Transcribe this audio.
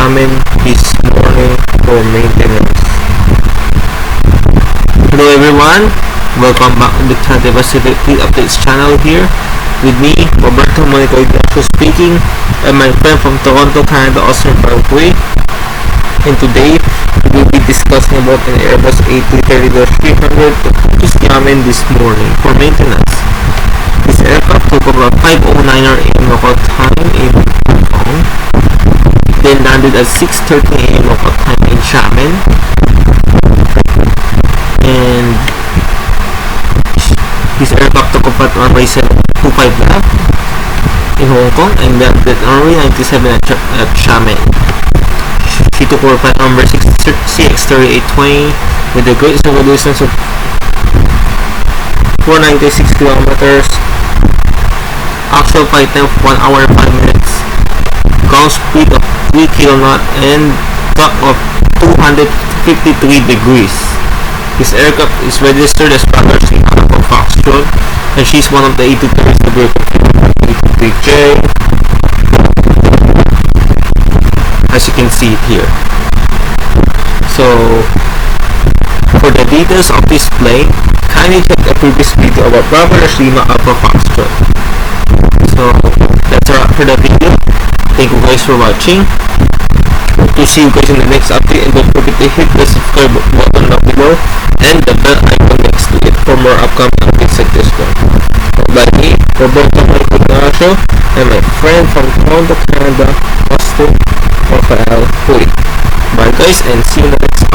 Xiamen this morning for maintenance. Hello everyone, welcome back to the CATHAY Pacific Updates channel here. With me, Roberto Monica Ignacio speaking, and my friend from Toronto, Canada, Austin Parkway. And today, we will be discussing about an Airbus A330-300 to Xiamen this morning for maintenance. This aircraft took about 5:09 a.m. local time in Hong Kong, then landed at 6:30 a.m. local time in Xiamen, and this aircraft took about runway 725 left in Hong Kong and landed at runway 97 at Xiamen. She took over flight number CX3820 with a great single distance of 496 kilometers, actual flight time of 1 hour and 5 minutes, ground speed of 3 km and top of 253 degrees. This aircraft is registered as Brothers in Alpha Foxtrot, and she's one of the 83rd to be A330J, as you can see it here. So, for the details of this plane, kindly check the previous video about Brothers Lima Alpha Foxtrot. So, that's a wrap for the video. Thank you guys for watching. Hope to see you guys in the next update, and don't forget to hit the subscribe button down below and the bell icon next to it for more upcoming updates like this one. By me, Roberto Ignacio, and my friend from Toronto, Canada, Austin Parkway. Bye guys, and see you in the next